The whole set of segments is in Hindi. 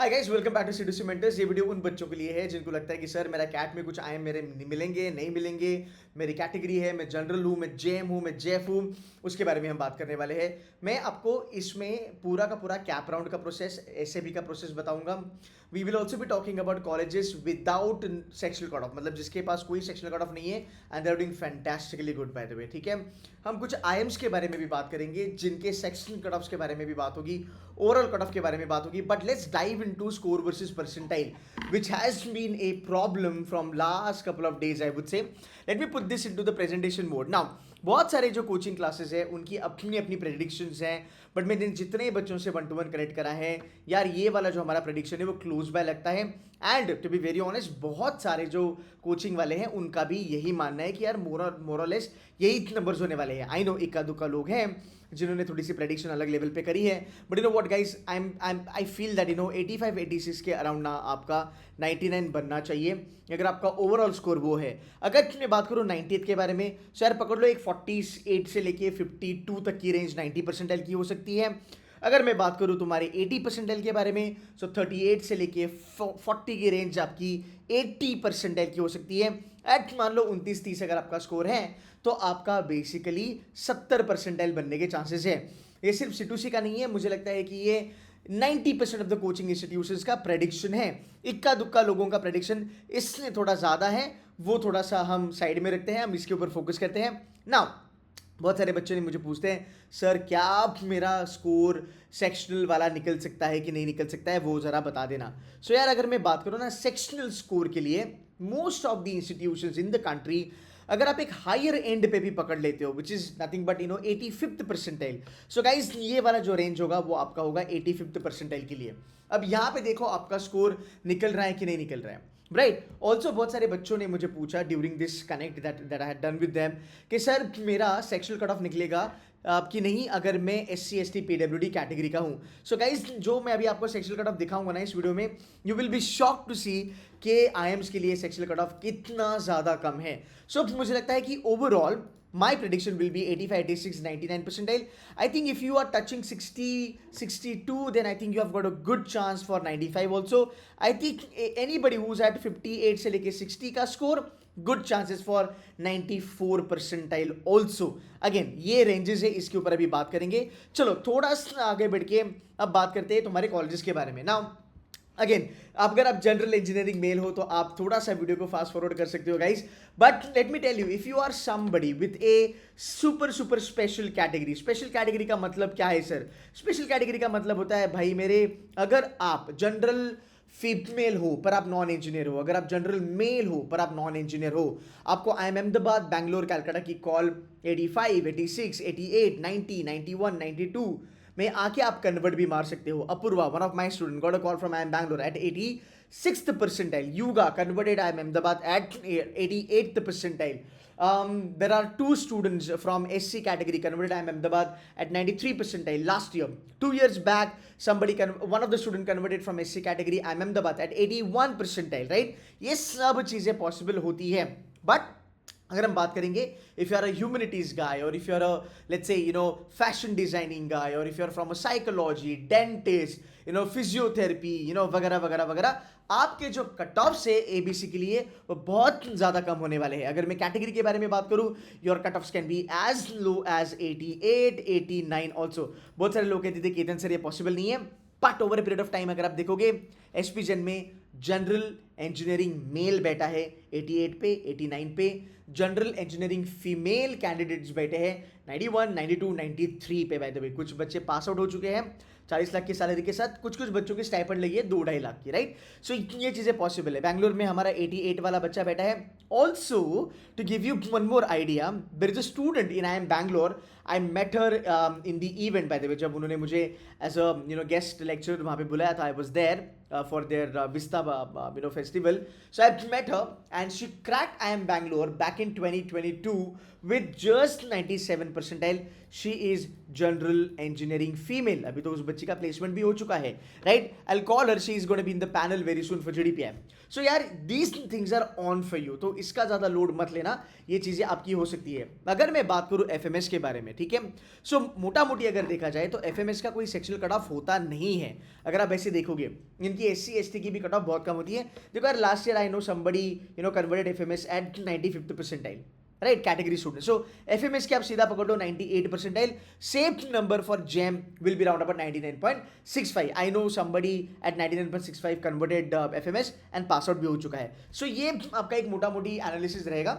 Hi guys, welcome back to CDC mentors. ये वीडियो उन बच्चों के लिए है जिनको लगता है कि सर मेरा कैट में कुछ आईएम मेरे मिलेंगे नहीं मिलेंगे। मेरी कैटेगरी है, मैं जनरल हूँ, मैं जेएम हूँ, मैं जेएफ हूँ। उसके बारे में हम बात करने वाले हैं। मैं आपको इसमें पूरा का पूरा कैप राउंड का प्रोसेस, एसएबी का प्रोसेस बताऊंगा। We will also be talking about colleges without sectional cut off, मतलब जिसके पास कोई सेक्शनल कट ऑफ नहीं है and they are doing fantastically good by the way. ठीक है, हम कुछ आईएम्स के बारे में भी बात करेंगे जिनके सेक्शनल कट ऑफ्स के बारे में भी बात होगी, ओवरऑल कट ऑफ के बारे में बात होगी। But let's dive into score versus percentile, which has been a problem from last couple of days, I would say. Let me put this into the presentation mode now. बहुत सारे जो कोचिंग क्लासेस है उनकी अपनी अपनी प्रेडिक्शंस हैं, बट मैंने जितने बच्चों से वन टू वन कनेक्ट करा है यार, ये वाला जो हमारा प्रेडिक्शन है वो क्लोज बाय लगता है। And to be very honest, बहुत सारे जो कोचिंग वाले हैं उनका भी यही मानना है कि यार मोरलेस यही नंबर्स होने वाले हैं। आई नो इक्का दुक्का लोग हैं जिन्होंने थोड़ी सी प्रेडिक्शन अलग लेवल पे करी है, but you know what guys, I feel that 85 86 के अराउंड ना आपका 99 बनना चाहिए अगर आपका ओवरऑल स्कोर वो है। अगर मैं बात करूँ 98 के बारे में, सो यार पकड़ लो एक 48 से लेके 52 तक की रेंज 90 परसेंटाइल की हो सकती है। अगर मैं बात करूँ तुम्हारे 80 परसेंटाइल के बारे में, सो 38 से लेके 40 की रेंज आपकी 80 परसेंटाइल की हो सकती है। एट मान लो 29-30 अगर आपका स्कोर है तो आपका बेसिकली 70 परसेंटाइल बनने के चांसेस है। ये सिर्फ सिटूसी का नहीं है, मुझे लगता है कि ये 90% ऑफ द कोचिंग इंस्टीट्यूशंस का प्रेडिक्शन है। इक्का दुक्का लोगों का प्रेडिक्शन इसलिए थोड़ा ज़्यादा है, वो थोड़ा सा हम साइड में रखते हैं, हम इसके ऊपर फोकस करते हैं ना। बहुत सारे बच्चे ने मुझे पूछते हैं सर क्या मेरा स्कोर सेक्शनल वाला निकल सकता है कि नहीं निकल सकता है, वो ज़रा बता देना। सो यार अगर मैं बात करूँ ना सेक्शनल स्कोर के लिए, most of the institutions in the country, अगर आप एक हायर एंड पे भी पकड़ लेते हो which is nothing but 85th percentile, so guys ये वाला जो रेंज होगा वो आपका होगा 85th परसेंटाइल के लिए। अब यहाँ पे देखो आपका स्कोर निकल रहा है कि नहीं निकल रहा है, राइट। ऑल्सो बहुत सारे बच्चों ने मुझे पूछा during this connect that I had done with them कि सर मेरा सेक्शनल कट ऑफ निकलेगा आपकी नहीं अगर मैं SC ST PWD कैटेगरी का हूँ। सो गाइज जो मैं अभी आपको सेक्शनल कट ऑफ दिखाऊंगा ना इस वीडियो में, you will be shock to see कि आईएम्स के लिए सेक्शनल कट ऑफ कितना ज़्यादा कम है। सो मुझे लगता है कि overall my prediction will be 85 86 99 percentile. I think if you are touching 60 62, then I think you have got a good chance for 95 also. I think anybody who's at 58 से लेके 60 का score, good chances for 94 percentile also. Again ये रेंजेस है, इसके ऊपर अभी बात करेंगे। चलो थोड़ा सा आगे बढ़ के अब बात करते हैं तुम्हारे कॉलेजेस के बारे में। नाउ अगेन अगर आप जनरल इंजीनियरिंग मेल हो तो आप थोड़ा सा वीडियो को फास्ट फॉरवर्ड कर सकते हो guys, but let me tell you, if you are somebody with a super super special category, special category का मतलब क्या है सर? स्पेशल कैटेगरी का मतलब होता है भाई मेरे, अगर आप जनरल फीमेल हो पर आप नॉन इंजीनियर हो, अगर आप जनरल मेल हो पर आप नॉन इंजीनियर हो, आपको IIM अहमदाबाद, बैंगलोर, कलकत्ता की कॉल 85 86 88 90 91 92 में आके आप कन्वर्ट भी मार सकते हो। Apoorva, one of my student, got a call from IIM Bangalore at 86th percentile. Yuga converted IIM Ahmedabad at 88th percentile. There are two students from SC category converted IIM Ahmedabad at 93 percentile last year. 2 years back, one of the student converted from SC category IIM Ahmedabad at 81 percentile, right? ये सब चीज़ें possible होती है, but अगर हम बात करेंगे if you are a humanities guy और if you are a let's say fashion designing guy और if you are from a psychology, dentist, physiotherapy, वगैरह वगैरह वगैरह, आपके जो कट ऑफ्स है एबीसी के लिए वो बहुत ज़्यादा कम होने वाले हैं। अगर मैं कैटेगरी के बारे में बात करूँ, your cut offs can be as low as 88 89 also. बहुत सारे लोग कहते थे कि सर ये पॉसिबल नहीं है, but over a period of time अगर आप देखोगे एसपी जन में जनरल इंजीनियरिंग मेल बैठा है 88 पे 89 पे, जनरल इंजीनियरिंग फीमेल कैंडिडेट्स बैठे हैं 91 92 93 पे। बाय द वे कुछ बच्चे पास आउट हो चुके हैं 40 लाख की सैलरी के साथ, कुछ कुछ बच्चों की स्टाइपेंड लगी है 2-2.5 लाख की, राइट। सो ये चीज़ें पॉसिबल है। बैंगलोर में हमारा 88 वाला बच्चा बैठा है। Also to give you one more idea, there is a student in IIM Bangalore, I met her in the event by the way, जब उन्होंने मुझे एज अ गेस्ट लेक्चर वहाँ पे बुलाया था, I was there for their Vista festival. So I met her and she cracked IIM Bangalore back in 2022 with just 97 percentile. She is general engineering female. अभी तो उस बच्ची का प्लेसमेंट भी हो चुका है, right? I call her, she is gonna be in the panel very soon for GDPI. So यार these things are on for you, तो इसका ज्यादा लोड मत लेना, ये चीजें आपकी हो सकती है. अगर मैं बात करूं एफएमएस के बारे में, ठीक है, सो मोटा मोटी अगर देखा जाए तो एफएमएस का कोई सेक्शुअल कट ऑफ होता नहीं है. अगर आप ऐसे देखोगे, इनकी एससी एसटी की भी कट ऑफ बहुत कम होती है. देखो यार, last year I know somebody converted FMS at 95th percentile, right, category student. So FMS के आप सीधा पकड़ लो 98 percentile. Same number for gem will be round about 99.65. I know somebody at 99.65 converted FMS and pass out भी हो चुका है. सो ये आपका एक मोटा मोटी एनालिसिस रहेगा.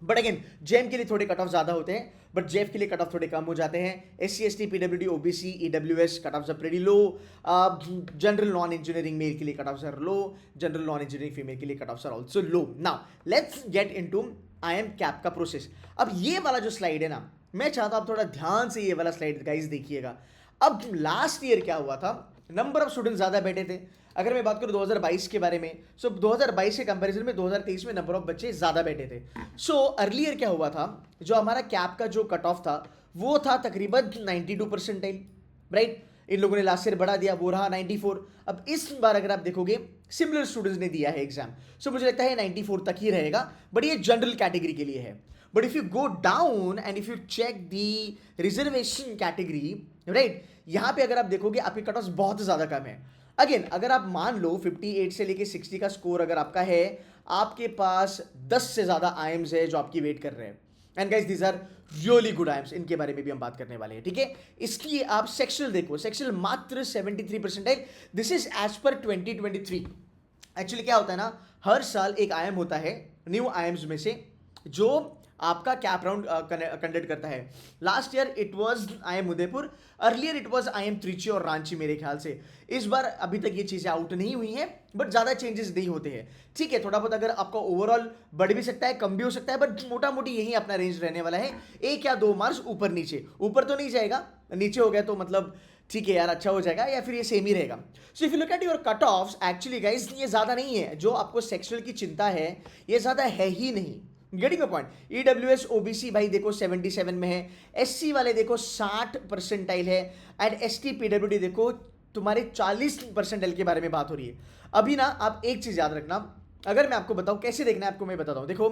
बट अगेन जेम के लिए थोड़े कट ऑफ ज्यादा होते हैं, बट जेफ के लिए कट ऑफ थोड़े कम हो जाते हैं. SC ST PWD OBC EWS cut off pretty low. General non engineering male के लिए cut off are low. General non engineering female के लिए cut off are also low. Now let's get into IIM CAP का प्रोसेस. अब ये वाला जो स्लाइड है ना, मैं चाहता हूं आप थोड़ा ध्यान से ये वाला स्लाइड गाइस देखिएगा. अब लास्ट ईयर क्या हुआ था, नंबर ऑफ स्टूडेंट ज्यादा बैठे थे. अगर मैं बात करूं 2022 के बारे में, सो 2022 के कंपैरिजन में 2023 में नंबर ऑफ बच्चे ज्यादा बैठे थे. सो अर्लियर क्या हुआ था, जो हमारा कैप का जो कट ऑफ था वो था तकरीबन 92 परसेंटाइल, राइट. इन लोगों ने लास्ट ईयर बढ़ा दिया, वो रहा 94. अब इस बार अगर आप देखोगे सिमिलर स्टूडेंट्स ने दिया है एग्जाम, सो मुझे लगता है 94 तक ही रहेगा, बट ये जनरल कैटेगरी के लिए है. But if you go down and if you check the reservation category, right, यहां पे अगर आप देखोगे आपके कट ऑफ बहुत ज्यादा कम है. अगेन अगर आप मान लो 58 से लेके 60 का स्कोर अगर आपका है, आपके पास 10 से ज्यादा आईएम्स है जो आपकी वेट कर रहे हैं. And guys these are really good IIMs, इनके बारे में भी हम बात करने वाले हैं, ठीक है. इसलिए आप सेक्शुअल देखो, सेक्शुअल मात्र 73%. This is as per 2023. Actually क्या होता है ना, हर साल एक आईएम होता है न्यू आईएम्स में से जो आपका कैप राउंड कंडक्ट करता है. Last year it was IIM Udaipur, earlier it was IIM Trichy और रांची मेरे ख्याल से. इस बार अभी तक ये चीजें आउट नहीं हुई हैं, बट ज्यादा चेंजेस नहीं होते हैं, ठीक है. थोड़ा बहुत अगर आपका ओवरऑल बढ़ भी सकता है, कम भी हो सकता है, बट मोटा मोटी यही अपना रेंज रहने वाला है. 1 या 2 मार्क्स ऊपर नीचे, ऊपर तो नहीं जाएगा, नीचे हो गया तो मतलब ठीक है यार, अच्छा हो जाएगा, या फिर ये सेम ही रहेगा. So if you look at your cut offs, actually guys ये ज्यादा नहीं है. जो आपको सेक्सुअल की चिंता है ये ज्यादा है ही नहीं. Getting a point. EWS OBC भाई देखो 77 में है, एससी वाले देखो 60 परसेंटाइल है, एंड एसटी पीडब्ल्यूडी देखो तुम्हारे 40 परसेंटाइल के बारे में बात हो रही है. अभी ना आप एक चीज याद रखना, अगर मैं आपको बताऊं कैसे देखना है आपको, मैं बताता हूं. देखो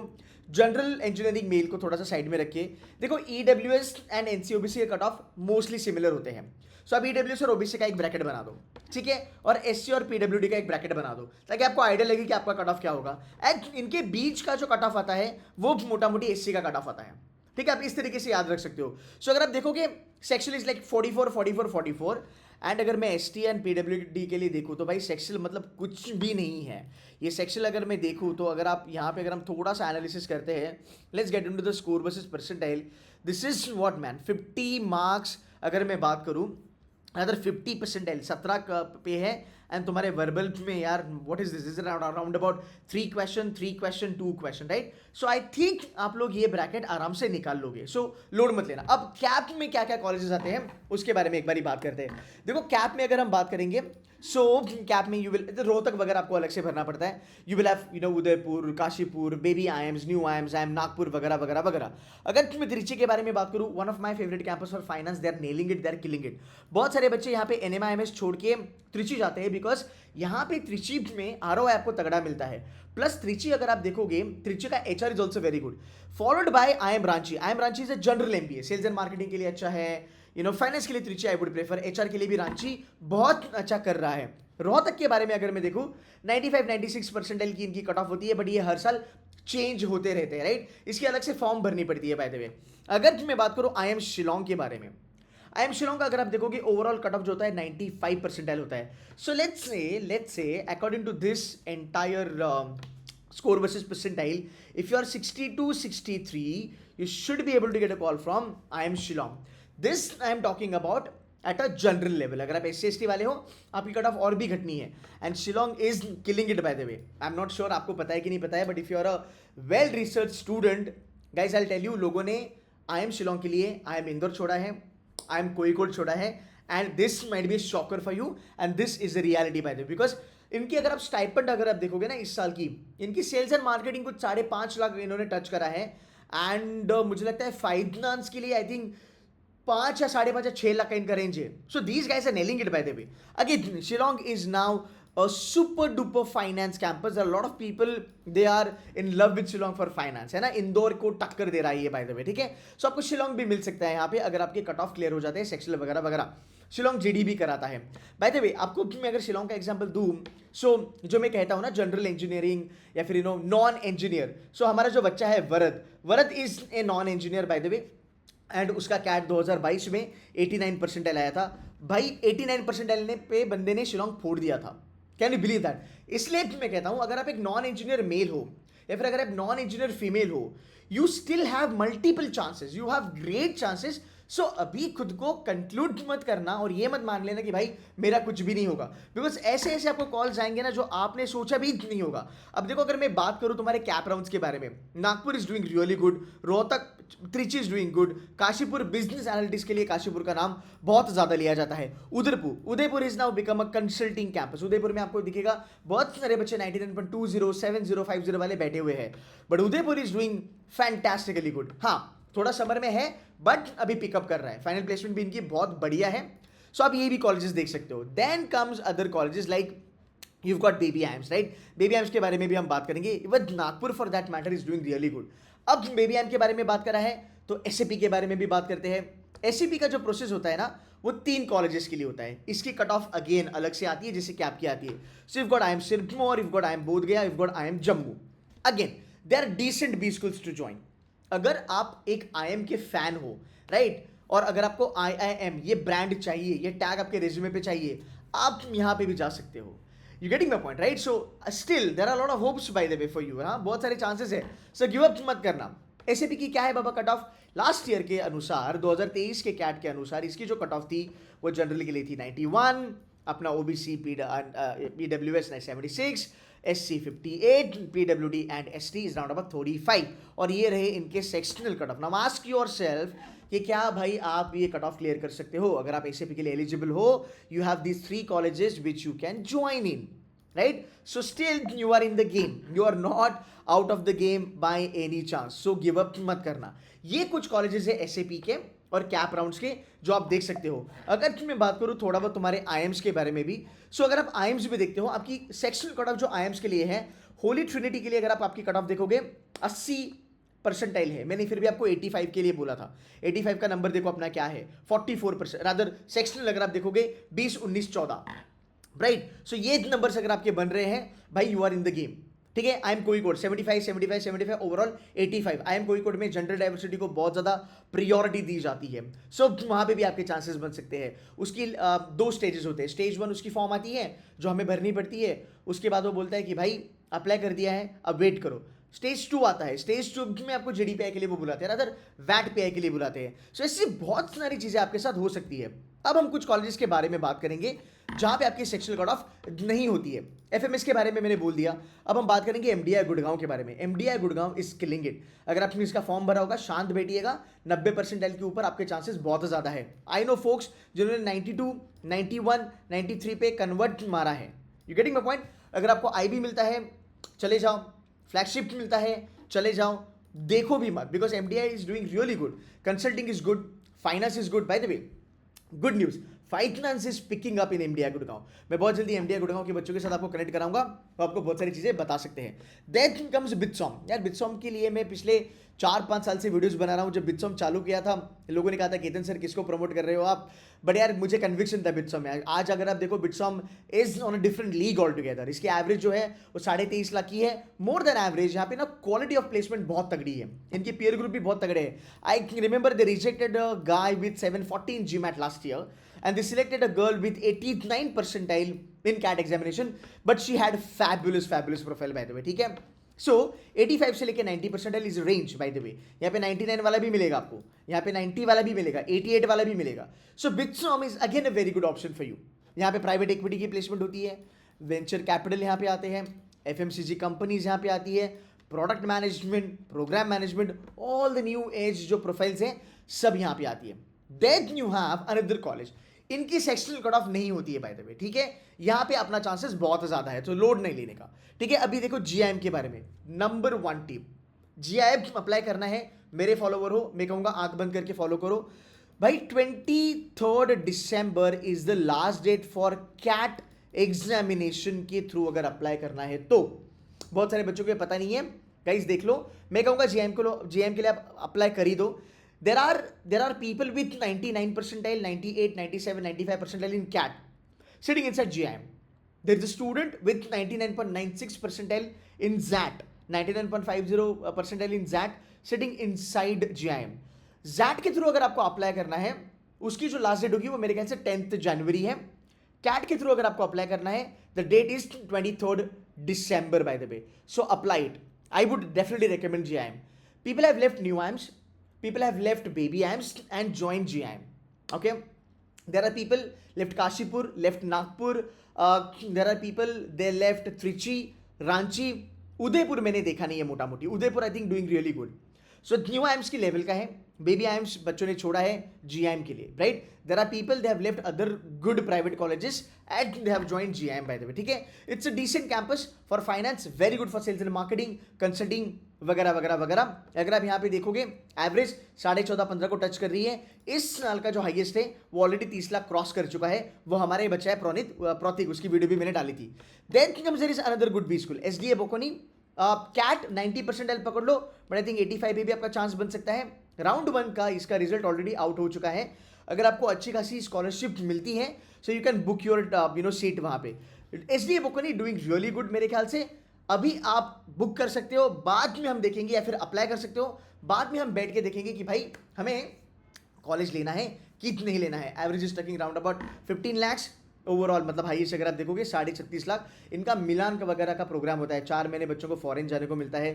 जनरल इंजीनियरिंग मेल को थोड़ा सा साइड में रखिए. देखो ईडब्ल्यूएस एंड एनसीओबीसी के कट ऑफ मोस्टली सिमिलर होते हैं. सो अब ईडब्ल्यूएस और ओबीसी का एक ब्रैकेट बना दो, ठीक है, और एससी और पीडब्ल्यूडी का एक ब्रैकेट बना दो, ताकि आपको आइडिया लगे कि आपका कट ऑफ क्या होगा. एंड इनके बीच का जो कट ऑफ आता है वो मोटा मोटी एससी का कट ऑफ आता है, ठीक है. आप इस तरीके से याद रख सकते हो. सो अगर आप देखोगे सेक्शुअल इज लाइक 44 44 44. एंड अगर मैं एसटी एंड पीडब्ल्यूडी के लिए देखूँ तो भाई सेक्शुअल मतलब कुछ भी नहीं है. ये सेक्शुअल अगर मैं देखूँ तो अगर आप यहाँ पे अगर हम थोड़ा सा एनालिसिस करते हैं, let's get into the score versus percentile. This is what man, 50 marks अगर मैं बात करूँ, अगर 50 परसेंटाइल 17 पे है, एंड तुम्हारे वर्बल में यार what is this, is around about 3 question 2 question, right. So I think आप लोग ये ब्रैकेट आराम से निकाल लोगे, सो लोड मत लेना. अब कैप में क्या क्या कॉलेजेस आते हैं उसके बारे में एक बारी बात करते हैं. देखो कैप में अगर हम बात करेंगे, सो कैप में यू विल, रोहतक वगैरह आपको अलग से भरना पड़ता है. You will have Udaipur, Kashipur, baby IIMs, new IIMs, IIM Nagpur वगैरह वगैरह वगैरह. अगर मैं त्रिची के बारे में बात करूं, one of my favourite campus for finance, they are nailing it, they are killing it. बहुत सारे बच्चे यहाँ पे एनएमआईएमएस छोड़ के त्रिची जाते हैं, बिकॉज यहाँ पे त्रिची में आरओआई आपको तगड़ा मिलता है. प्लस त्रिची अगर आप देखोगे, त्रिची का HR is also very good, followed by IIM Ranchi. IIM Ranchi is a general MBA, sales and marketing के लिए अच्छा है. फाइनेंस के लिए Trichy I would prefer, HR के लिए भी रांची बहुत अच्छा कर रहा है. रोहतक के बारे में अगर मैं देखूं, 95-96 परसेंटाइल की इनकी कट ऑफ होती है, बट ये हर साल चेंज होते रहते हैं, राइट. इसकी अलग से फॉर्म भरनी पड़ती है बाय द वे. अगर मैं बात करूं आईएम शिलोंग के बारे में, आईएम शिलोंग का अगर आप देखोगे ओवरऑल कट ऑफ जो होता है 95 परसेंटाइल होता है. So let's say according to this entire score versus percentile, if you are 62-63, you should be able to get a call from IIM Shillong. This I am talking about at a general level. अगर आप SC/ST वाले हो, आपकी कट ऑफ और भी घटनी है. And Shillong is killing it by the way. I am not sure आपको पता है कि नहीं पता है, but if you are a well research student, guys I will tell you, लोगों ने IIM शिलोंग के लिए IIM इंदौर छोड़ा है, IIM कोईकोड छोड़ा है, and this might be a shocker for you, and this is the reality bye the way. Because इनकी अगर आप स्टाइपेंड अगर आप देखोगे ना इस साल की, इनकी सेल्स एंड मार्केटिंग कुछ 5.5 लाख इन्होंने टच करा है. एंड मुझे लगता है फाइनेंस के लिए आई थिंक 5 या 5.5 या 6 लाख का इनका रेंज है. So these guys are nailing it by the way. Again Shillong is now a super duper finance campus. There are a lot of people, they are in love with Shillong for finance, है ना. इंदौर को टक्कर दे रहा है ये बाय द वे, ठीक है. सो आपको शिलोंग भी मिल सकता है यहाँ पे अगर आपके कट ऑफ क्लियर हो जाते हैं सेक्शनल वगैरह वगैरह. शिलोंग जीडी भी कराता है बाय द वे. आपको मैं अगर शिलोंग का एग्जांपल दूं, सो जो मैं कहता हूँ ना जनरल इंजीनियरिंग या फिर नॉन इंजीनियर, सो हमारा जो बच्चा है Varad is a non engineer by the way, and उसका कैट 2022 में 89 परसेंटाइल आया था भाई. 89 परसेंटाइल पे बंदे ने शिलोंग फोड़ दिया था. Can you believe that? इसलिए मैं कहता हूं अगर आप एक नॉन इंजीनियर मेल हो या फिर अगर आप नॉन इंजीनियर फीमेल हो, you still have multiple chances, you have great chances. So अभी खुद को कंक्लूड मत करना और ये मत मान लेना कि भाई मेरा कुछ भी नहीं होगा, बिकॉज ऐसे ऐसे आपको कॉल्स आएंगे ना जो आपने सोचा भी नहीं होगा. अब देखो अगर मैं बात करूं तुम्हारे कैप राउंड्स के बारे में, Nagpur is doing really good, Rohtak Trichy is doing good, Kashipur business analytics के लिए काशीपुर का नाम बहुत ज्यादा लिया जाता है. Udaipur is now become a consulting campus. Udaipur में आपको दिखेगा बहुत सारे बच्चे 99.20 70 50 वाले बैठे हुए हैं, but Udaipur is doing fantastically good. हाँ थोड़ा समर में है बट अभी पिकअप कर रहा है, फाइनल प्लेसमेंट भी इनकी बहुत बढ़िया है. सो आप ये भी कॉलेजेस देख सकते हो. Then comes other colleges like you've got baby IIMs, right. Baby IIMs के बारे में भी हम बात करेंगे. Even Nagpur for that matter is doing really good. अब बेबी एम के बारे में बात करा है तो एसएपी के बारे में भी बात करते हैं. एसएपी का जो प्रोसेस होता है ना वो 3 कॉलेजेस के लिए होता है. इसकी कट ऑफ अगेन अलग से आती है जैसे कि आपकी आती है. So you've got IIM Sirmaur, you've got IIM Bodhgaya, you've got IIM Jammu. Again there are decent B schools to join. अगर आप एक IIM के फैन हो, राइट, और अगर आपको IIM ये ब्रांड चाहिए, ये टैग आपके रेज्यूमे पे चाहिए, आप यहाँ पे भी जा सकते हो. You getting my point, right. So still there are lot of hopes by the way for you. हाँ बहुत सारे चांसेस है. सो गिव अप मत करना. एसएपी की क्या है बाबा कट ऑफ? लास्ट ईयर के अनुसार 2023 के कैट के अनुसार इसकी जो कट ऑफ थी वो जनरल के लिए थी 91, अपना OBC PWS 76, SC 58, PWD and ST is round about 35. और ये रहे इनके sectional cut of. Now ask yourself कि क्या भाई आप ये कट ऑफ क्लियर कर सकते हो? अगर आप एसएपी के लिए एलिजिबल हो, you have these 3 colleges which you can join in, right. So still you are in the game, you are not out of the game by any chance. So give up मत करना. ये कुछ कॉलेजेस है एसएपी के और कैप राउंड्स के जो आप देख सकते हो. अगर मैं बात करूं थोड़ा बहुत तुम्हारे आईएम्स के बारे में भी, सो अगर आप आईएम्स भी देखते हो, आपकी सेक्शनल कट ऑफ जो आईएम्स के लिए है, होली ट्रिनिटी के लिए अगर आप आपकी कट ऑफ देखोगे 80 परसेंटाइल है. मैंने फिर भी आपको 85 के लिए बोला था. 85 का नंबर देखो अपना क्या है, 44%. रादर सेक्शनल अगर आप देखोगे 20 19 14, राइट. सो ये नंबर्स अगर आपके बन रहे हैं भाई, you are in the game, ठीक है. IIM Kozhikode 75 75 75, overall 85. IIM Kozhikode में जनरल डाइवर्सिटी को बहुत ज़्यादा प्रियोरिटी दी जाती है. सो वहाँ पे भी आपके चांसेस बन सकते हैं. उसकी 2 स्टेजेस होते हैं. स्टेज 1 उसकी फॉर्म आती है जो हमें भरनी पड़ती है. उसके बाद वो बोलता है कि भाई अप्लाई कर दिया है, अब वेट करो. स्टेज 2 आता है. स्टेज 2 में आपको जीडीपीआई के लिए वो बुलाते हैं, अदर वैट पीआई के लिए बुलाते हैं. सो ऐसी बहुत सारी चीज़ें आपके साथ हो सकती है. अब हम कुछ कॉलेजेस के बारे में बात करेंगे जहां पे आपकी सेक्शनल कट ऑफ नहीं होती है. एफएमएस के बारे में मैंने बोल दिया. अब हम बात करेंगे एमडीआई गुड़गांव के बारे में. MDI Gurgaon is killing it. अगर आपने इसका फॉर्म भरा होगा, शांत बैठिएगा, 90 परसेंटाइल के ऊपर आपके चांसेस बहुत ज़्यादा है. आई नो फोक्स जिन्होंने 92 91 93 पे कन्वर्ट मारा है. You getting my point. अगर आपको आईबी मिलता है चले जाओ, फ्लैगशिप मिलता है चले जाओ, देखो भी मत, because MDI is doing really good. Consulting is good, finance is good. By the way good news, finance is picking up in MDI Gurgaon. मैं बहुत जल्दी एमडीआई गुड़गांव के बच्चों के साथ आपको कनेक्ट कराऊंगा, वो आपको बहुत सारी चीज़ें बता सकते हैं. Then comes BITSoM. यार बिट्सॉम के लिए मैं पिछले 4-5 साल से वीडियोस बना रहा हूँ. जब बिट्सॉम चालू किया था लोगों ने कहा था केतन सर किसको प्रमोट कर रहे हो आप, बट यार मुझे कन्विक्शन था बिट्सॉम में. आज अगर आप देखो BITSoM is on a different league all together. इसकी एवरेज जो है वो 23.5 लाख की है, मोर देन एवरेज. यहाँ पे ना क्वालिटी ऑफ प्लेसमेंट बहुत तगड़ी है, इनके पीयर ग्रुप भी बहुत तगड़े हैं. I remember they rejected a guy with 714 GMAT last year and they selected a girl with 89 percentile in CAT examination, but she had fabulous profile by the way, ठीक है. सो 85 से लेके 90 percentile is range bye the वे. यहाँ पे 99 वाला भी मिलेगा आपको, यहाँ पे 90 वाला भी मिलेगा, 88 वाला भी मिलेगा. So BITSoM is again a very good option for you. यहाँ पे प्राइवेट इक्विटी की प्लेसमेंट होती है, वेंचर कैपिटल यहाँ पे आते हैं, एफएमसीजी कंपनीज यहाँ पे आती है, product management, program management, all the new age जो प्रोफाइल्स हैं सब यहाँ पे आती है. Then you have another college. इनकी सेक्शनल कट ऑफ नहीं होती है बाय द वे, ठीक है. यहाँ पे अपना चांसेस बहुत ज़्यादा है, तो लोड नहीं लेने का, ठीक है. अभी देखो जीआईएम के बारे में, नंबर 1 टीम जीआईएम अप्लाई करना है. मेरे फॉलोवर हो, मैं कहूँगा आंख बंद करके फॉलो करो. भाई 23 December is the last date for CAT examination के थ्रू अगर अप्लाई करना है तो। बहुत सारे बच्चों को ये पता नहीं है, गाइस देख लो, मैं कहूंगा जीएम के लिए आप अप्लाई कर ही दो। There are people with 99 percentile, 98, 97, 95 percentile in CAT sitting inside GIM. There is a student with 99.96 percentile in ZAT, 99.50 percentile in ZAT sitting inside GIM. ZAT के थ्रू अगर आपको अप्लाई करना है, उसकी जो लास्ट डेट होगी वो मेरे ख्याल से 10th जनवरी है। कैट के थ्रू अगर आपको अप्लाई करना है, the date is 23rd December by the way. So apply it. I would definitely recommend GIM. People have left new AIMS, people have left baby AIMS and joined GIM. Okay. There are people left Kashipur, left Nagpur. There are people they left Trichy, Ranchi. Udaipur मैंने देखा नहीं है मोटा मोटी। Udaipur I think doing really good. So new IIMs की लेवल का है, बेबी आइम्स बच्चों ने छोड़ा है जीआईएम के लिए, right. There are people they have left other good private colleges and they have joined GIM by the way, ठीक है। It's a decent campus for finance, very good for sales and marketing, consulting वगैरह वगैरह वगैरह। अगर आप यहाँ पे देखोगे एवरेज 14.5-15 को टच कर रही है। इस साल का जो हाईएस्ट है वो ऑलरेडी 30 लाख क्रॉस कर चुका है, वो हमारे बच्चा है प्रतीक, उसकी वीडियो भी मैंने डाली थी। Then comes there is another good B school, SDA Bocconi. CAT 90% पकड़ लो, बट आई थिंक 85 पे भी आपका चांस बन सकता है। राउंड 1 का इसका रिजल्ट ऑलरेडी आउट हो चुका है। अगर आपको अच्छी खासी स्कॉलरशिप मिलती है सो you can book your seat वहाँ पे। एसडीए बोकोनी डूइंग रियली गुड, मेरे ख्याल से अभी आप बुक कर सकते हो, बाद में हम देखेंगे, या फिर अप्लाई कर सकते हो, बाद में हम बैठ के देखेंगे कि भाई हमें कॉलेज लेना है कि नहीं लेना है। Average is talking round about 15 lakh overall, मतलब हाईएस्ट अगर आप देखोगे 36.5 लाख। इनका मिलान का वगैरह का प्रोग्राम होता है, 4 महीने बच्चों को फॉरेन जाने को मिलता है,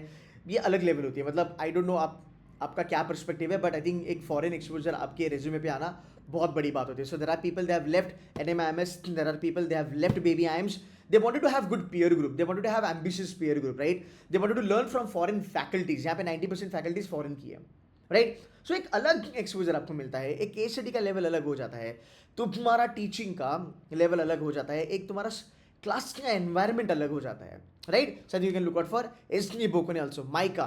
ये अलग लेवल होती है। मतलब आई डोंट नो आपका क्या पर्सपेक्टिव है, बट आई थिंक एक फॉरेन एक्सपोजर आपके रेज्यूमे पे आना बहुत बड़ी बात होती है। So there are people they have left NMIMS, there are people they have left baby IIMs. They wanted to have good peer group. They wanted to have ambitious peer group, right? They wanted to learn from foreign faculties. यहाँ पे 90% faculties foreign की है, right? So एक अलग exposure आपको मिलता है, एक केस स्टडी का लेवल अलग हो जाता है, तो तुम्हारा टीचिंग का लेवल अलग हो जाता है, एक तुम्हारा क्लास का एनवायरमेंट अलग हो जाता है, right. So you can look out for SDA Bocconi also. MICA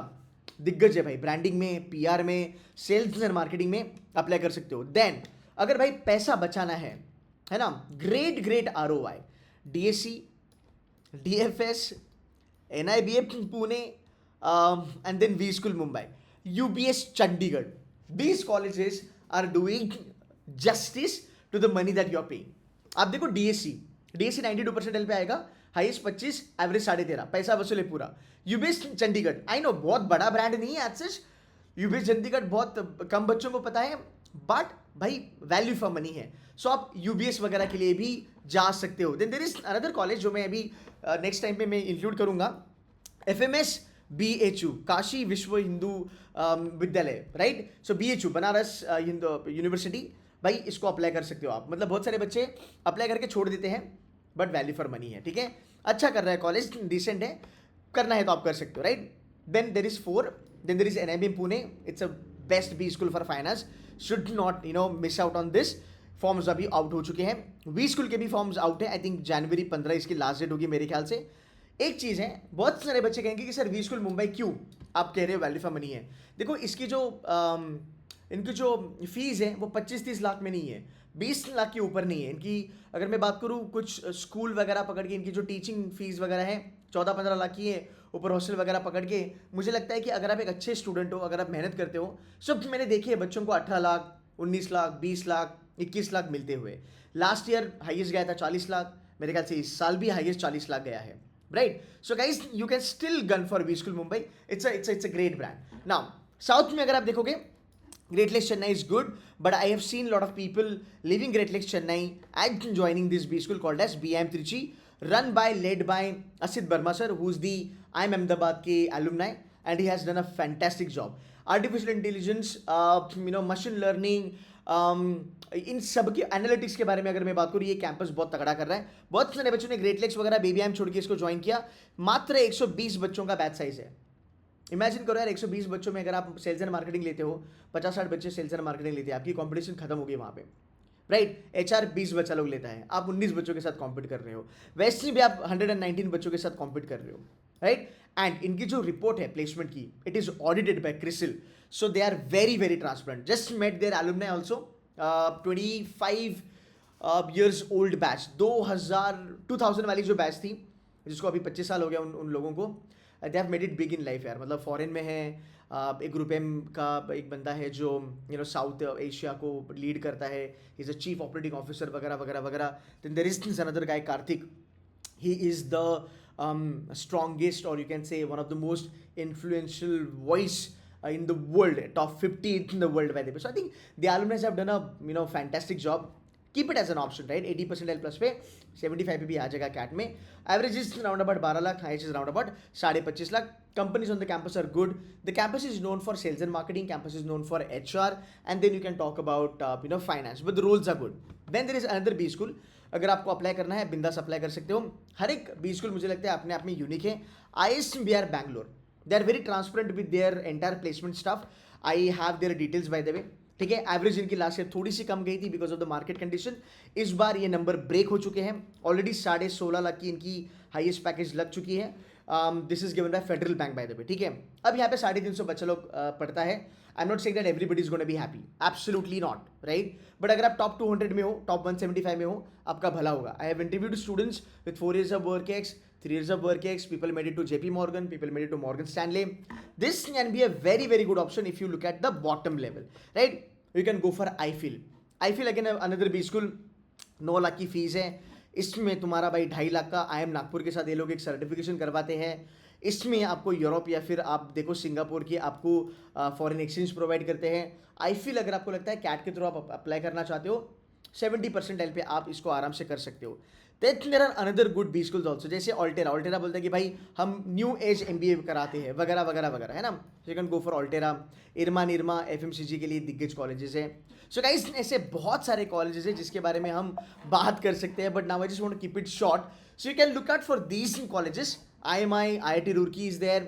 दिग्गज है भाई, ब्रांडिंग में, पीआर में, सेल्स एंड मार्केटिंग में अप्लाई कर सकते हो। देन अगर भाई पैसा बचाना है ना, great ROI, DSC, DFS, NIBF Pune, and then V School Mumbai, UBS Chandigarh. These colleges are doing justice to the money that you are paying. आप देखो DSC 92% पे आएगा, हाईएस्ट 25, एवरेज 13.5, पैसा वसूले पूरा। UBS चंडीगढ़, आई नो बहुत बड़ा ब्रांड नहीं है एज सच, UBS चंडीगढ़ बहुत कम बच्चों को पता है, बट भाई वैल्यू फॉर मनी है। सो आप UBS वगैरह के लिए भी जा सकते हो। Then there is another college जो मैं अभी नेक्स्ट टाइम पे मैं इंक्लूड करूंगा, FMS BHU, काशी विश्व हिंदू विद्यालय, राइट। सो BHU बनारस हिंदू यूनिवर्सिटी, भाई इसको अप्लाई कर सकते हो आप। मतलब बहुत सारे बच्चे अप्लाई करके छोड़ देते हैं, बट वैल्यू फॉर मनी है, ठीक है। अच्छा कर रहा है कॉलेज, डिसेंट है, करना है तो आप कर सकते हो, right. Then there is 4, then there is NIBM Pune, it's a best B school for finance, should not miss out on this. Forms अभी आउट हो चुके हैं, वी स्कूल के भी फॉर्म्स आउट है, आई थिंक जनवरी 15 इसकी लास्ट डेट होगी मेरे ख्याल से। एक चीज़ है, बहुत सारे बच्चे कहेंगे कि सर वी स्कूल मुंबई क्यों, आप कह रहे हो वैल्यू फॉर मनी है। देखो इसकी जो इनकी जो फीस है वो 25-30 लाख में नहीं है, 20 लाख के ऊपर नहीं है इनकी। अगर मैं बात करूँ कुछ स्कूल वगैरह पकड़ के, इनकी जो टीचिंग फीस वगैरह है 14-15 लाख की है, ऊपर हॉस्टल वगैरह पकड़ के। मुझे लगता है कि अगर आप एक अच्छे स्टूडेंट हो, अगर आप मेहनत करते हो, सब मैंने देखे है बच्चों को 18 लाख, 19 लाख, 20 लाख, 21 लाख मिलते हुए। लास्ट ईयर हाईएस्ट गया था 40 लाख, मेरे ख्याल से इस साल भी हाईएस्ट 40 लाख गया है, right. So guys you can still gun for V school Mumbai, it's a great brand. Now south में अगर आप देखोगे, Great Lakes Chennai is good, but I have seen a lot of people leaving Great Lakes Chennai and joining this B school called as BIM Trichy, led by Asit Verma sir, who's the IIM Ahmedabad ke alumni, and he has done a fantastic job. Artificial intelligence, machine learning, इन सब के एनालिटिक्स के बारे में अगर मैं बात करूँ, ये कैंपस बहुत तगड़ा कर रहा है। बहुत सारे बच्चों ने ग्रेट लेक्स वगैरह बेबी आइम छोड़ के इसको ज्वाइन किया। मात्र 120 बच्चों का बैच साइज है। इमेजिन करो यार, 120 बच्चों में अगर आप सेल्स एंड मार्केटिंग लेते हो, 50-60 बच्चे सेल्स एंड मार्केटिंग लेते हैं, आपकी कंपटीशन खत्म होगी वहाँ पे, राइट। HR 20 बच्चा लोग लेता है, आप 19 बच्चों के साथ कॉम्पीट कर रहे हो। वैसे भी आप 119 बच्चों के साथ कॉम्पीट कर रहे हो, राइट। एंड इनकी जो रिपोर्ट है प्लेसमेंट की, it is audited by CRISIL, so they are very transparent. Just met their alumni also, 25 years old batch, 2000 वाली जो बैच थी, जिसको अभी 25 साल हो गया उन लोगों को, they have made it big in life यार. मतलब फॉरेन में है, एक रुपेम का एक बंदा है जो साउथ एशिया को लीड करता है, is a chief operating officer वगैरह वगैरह वगैरह. Then there is another guy Karthik, he is the strongest, or you can say one of the most influential voice in the world, top 50 in the world by the way. So I think the alumni have done a fantastic job. Keep it as an option, right? 80% plus पे 75 पे भी आ जाएगा कैट में. Average is round about 12 lakh, highest is round about 25.5 lakh. Companies on the campus are good. The campus is known for sales and marketing. Campus is known for HR, and then you can talk about finance. But the roles are good. Then there is another B school. अगर आपको अप्लाई करना है, बिंदास अप्लाई कर सकते हो. हर एक बी स्कूल मुझे लगता है अपने आप में यूनिक है. ISBR Bangalore, they are very transparent with their entire placement staff. I have their details by the way. ठीक है, एवरेज इनकी लास्ट ईयर थोड़ी सी कम गई थी because of the market condition. इस बार ये नंबर ब्रेक हो चुके हैं. ऑलरेडी 16.5 लाख की इनकी हाईएस्ट पैकेज लग चुकी है. This is given by federal bank by the way. ठीक है, अब यहाँ पे 350 बच्चा लोग पढ़ता है. I am not saying that everybody is gonna be happy, absolutely not, right. But अगर आप टॉप 200 में हो, टॉप 175 में हो, आपका भला होगा. I have interviewed students with 4 years of work ex, 3 years of work ex. People made it to JP Morgan, people made it to Morgan Stanley. This can be a very very good option if you look at the bottom level, right. You can go for iFeel. iFeel again another B school. 9 lakh की फीस है. इसमें तुम्हारा भाई 2.5 लाख का IIM नागपुर के साथ ये लोग एक सर्टिफिकेशन करवाते हैं. इसमें आपको यूरोप या फिर आप देखो सिंगापुर की आपको फॉरेन एक्सचेंज प्रोवाइड करते हैं. iFeel अगर आपको लगता है कैट के थ्रू आप अप्लाई करना चाहते हो, 70% पे आप इसको आराम से कर सकते हो. Then there are another good B schools also, जैसे ऑल्टेरा. ऑल्टेरा बोलता है कि भाई हम न्यू एज MBA कराते हैं वगैरह वगैरह वगैरह, है ना. You can go for Alterra. IRMA Nirma FMCG के लिए दिग्गज कॉलेजेस हैं. सो गाइस, ऐसे बहुत सारे कॉलेजेस हैं जिसके बारे में हम बात कर सकते हैं, but now I just want to keep it short. So you can look out for these colleges. IMI, IIT Roorkee is there,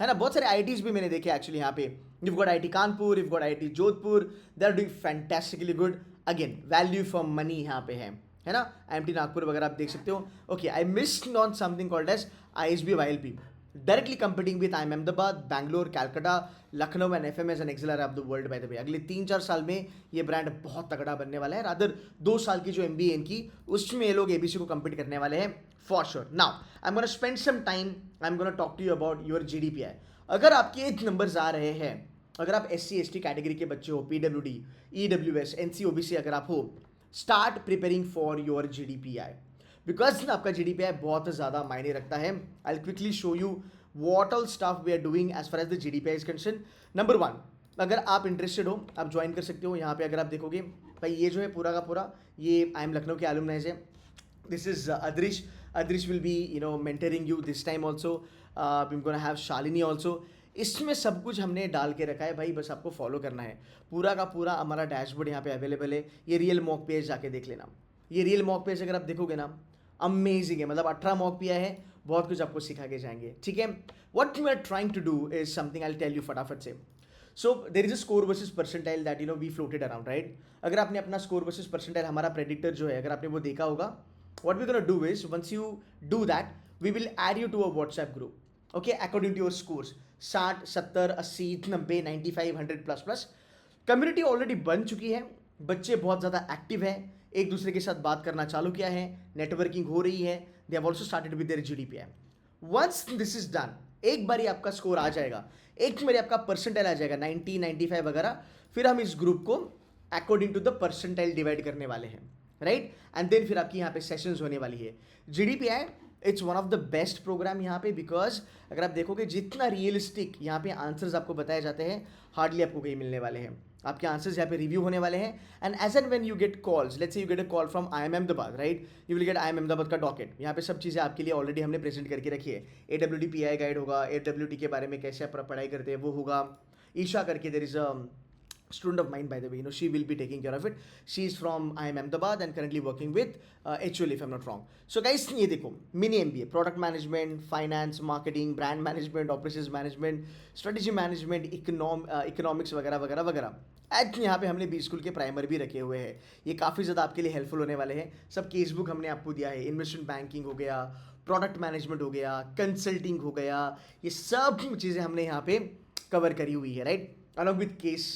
है ना. बहुत सारे IITs भी मैंने देखे एक्चुअली यहाँ पे. You've got IIT Kanpur, you've got IIT Jodhpur. They are doing fantastically good. Again, value for money यहाँ पे है ना. IMT नागपुर वगैरह आप देख सकते हो. Okay, I missed on something called as ISB YLP, directly competing with IIM Ahmedabad, Bangalore, Calcutta, Lucknow and FMS and XLR of the world by the way. अगले 3-4 साल में ये ब्रांड बहुत तगड़ा बनने वाला है. रादर 2 साल की जो MBA इनकी, उसमें ये लोग ABC को compete करने वाले हैं for sure. Now I am gonna spend some time, I am gonna talk to you about your GDPI. अगर आपके नंबर्स आ रहे हैं, अगर आप SC ST कैटेगरी के बच्चे हो, PWD, EWS, NC OBC अगर आप हो, start preparing for your GDPI because आपका GDPI बहुत ज़्यादा मायने रखता है. I will quickly show you what all stuff we are doing as far as the GDPI is concern. Number 1, अगर आप इंटरेस्टेड हो आप ज्वाइन कर सकते हो. यहाँ पे अगर आप देखोगे भाई, ये जो है पूरा का पूरा ये IIM लखनऊ के एलुमनाइज है. This is Adrish. Adrish will be mentoring you this time also. I'm gonna have Shalini also. इसमें सब कुछ हमने डाल के रखा है भाई, बस आपको फॉलो करना है. पूरा का पूरा हमारा डैशबोर्ड यहाँ पे अवेलेबल है. ये रियल मॉक पेज जाके देख लेना. ये रियल मॉक पेज अगर आप देखोगे ना, अमेजिंग है. मतलब 18 मॉक पिया है, बहुत कुछ आपको सिखा के जाएंगे. ठीक है, what we are trying to do is something, I will tell you फटाफट से. So there is a score versus percentile that we floated around, right. अगर आपने अपना स्कोर वर्सेस परसेंटाइल, हमारा प्रेडिक्टर जो है, अगर आपने वो देखा होगा, what we're gonna do is once you do that, we will add you to a WhatsApp group, okay, according to your scores. 60, 70, 80, 90, 95, 100 plus. Community already बन चुकी है. बच्चे बहुत ज़्यादा एक्टिव हैं, एक दूसरे के साथ बात करना चालू किया है, नेटवर्किंग हो रही है. They have also started with their GDPI. Once this is done, एक बार आपका स्कोर आ जाएगा, एक बार आपका परसेंटाइल आ जाएगा 90, 95 वगैरह, फिर हम इस ग्रुप को according to the percentile divide करने वाले हैं, राइट. एंड देन फिर आपकी यहाँ पे सेशंस होने वाली है. GDPI it's one of the best program यहाँ पे, बिकॉज अगर आप देखोगे जितना रियलिस्टिक यहाँ पे आंसर्स आपको बताए जाते हैं, हार्डली आपको कहीं मिलने वाले हैं. आपके आंसर्स यहाँ पे रिव्यू होने वाले हैं. And as and when you get calls, let's say you get a call from IIM Ahmedabad, right, you will get IIM Ahmedabad का डॉकेट. यहाँ पे सब चीज़ें आपके लिए ऑलरेडी हमने प्रेजेंट करके रखी है. AWD PI गाइड होगा, AWD के बारे में कैसे आप पढ़ाई करते हैं वो होगा. ईशा करके there is a student of mine by the way, she will be taking care of it. She is from IIM Ahmedabad and currently working with HUL if I'm not wrong. So guys, ये देखो, mini MBA, product management, finance, marketing, brand management, operations management, strategy management, economics वगैरह वगैरह वगैरह. आज यहाँ पे हमने 20 स्कूल के प्राइमर भी रखे हुए हैं. ये काफ़ी ज़्यादा आपके लिए हेल्पफुल होने वाले हैं. सब केस बुक हमने आपको दिया है. इन्वेस्टमेंट बैंकिंग हो गया, प्रोडक्ट मैनेजमेंट हो गया, कंसल्टिंग हो गया, ये सब चीज़ें हमने यहाँ पे कवर करी हुई है, right. Along with case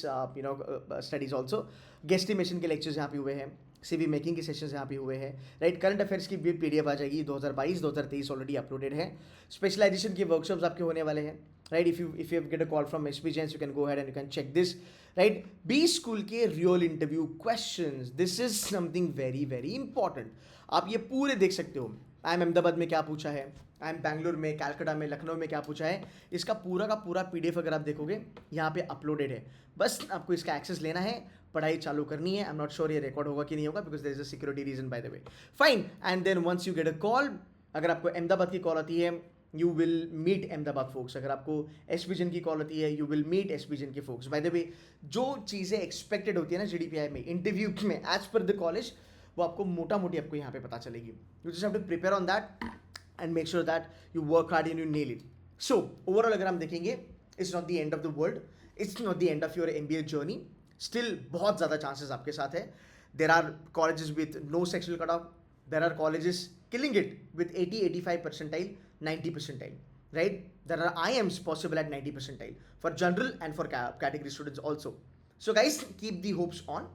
studies also. गेस्टिमेशन के लेक्चर्स यहाँ पे हुए हैं, सीवी मेकिंग के सेशंस यहाँ पे हुए हैं, राइट। करंट अफेयर्स की भी पीडीएफ आ जाएगी, 2022-2023 ऑलरेडी अपलोडेड है। स्पेशलाइजेशन के वर्कशॉप्स आपके होने वाले हैं, right. If you get a call from SP Jains you can go head and you can check this, right. B school के real interview questions, this is something very very important. आप ये पूरे देख सकते हो। आई एम अहमदाबाद में क्या पूछा है, आई एम बैंगलोर में, कैलकाटा में, लखनऊ में क्या पूछा है, इसका पूरा का पूरा पीडीएफ अगर आप देखोगे यहाँ पे अपलोडेड है। बस आपको इसका एक्सेस लेना है, पढ़ाई चालू करनी है। आई एम नॉट श्योर ये रिकॉर्ड होगा कि नहीं होगा, because there is a security reason by the way. Fine, and then once you get a call, अगर आपको अहमदाबाद की कॉल आती है you will meet Ahmedabad folks, अगर आपको एसपीजन की कॉल आती है यू विल मीट एसपीजन के फोक्स। बाय द वे, जो चीज़ें एक्सपेक्टेड होती है ना जीडीपीआई में इंटरव्यू में एज पर द कॉलेज, वो आपको मोटा मोटी आपको यहाँ पे पता चलेगी। You just have to prepare on that and make sure that you work hard and you nail it. So overall अगर हम देखेंगे, it's not the end of the world, it's not the end of your MBA journey. Still बहुत ज़्यादा चांसेस आपके साथ है। There are colleges with no sexual cut off, there are colleges killing it with 80-85 percentile, 90 percentile, right? There are IMs possible at 90 percentile for general and for category students also. So guys, keep the hopes on.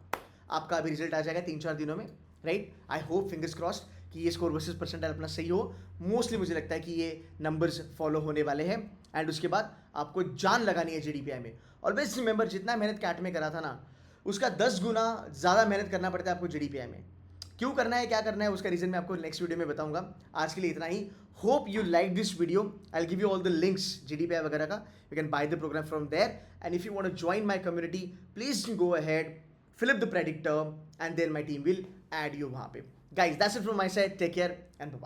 आपका अभी रिजल्ट आ जाएगा 3-4 दिनों में, right. I hope, fingers crossed, कि ये स्कोर वर्सेस परसेंटाइल अपना सही हो। मोस्टली मुझे लगता है कि ये नंबर्स फॉलो होने वाले हैं, एंड उसके बाद आपको जान लगानी है जीडीपीआई में। ऑलवेज रिमेंबर, जितना मेहनत कैट में करा था ना, उसका 10 गुना ज़्यादा मेहनत करना पड़ता है आपको जीडीपीआई में। क्यों करना है, क्या करना है, उसका रीजन मैं आपको नेक्स्ट वीडियो में बताऊंगा। आज के लिए इतना ही। Hope you like this video. I will give you all the links GDPI वगैरह का, you can buy the program from there, and if you want to join my community please go ahead, fill up the predictor, and then my team will add you वहाँ पे। Guys, that's it from my side. Take care and bye bye.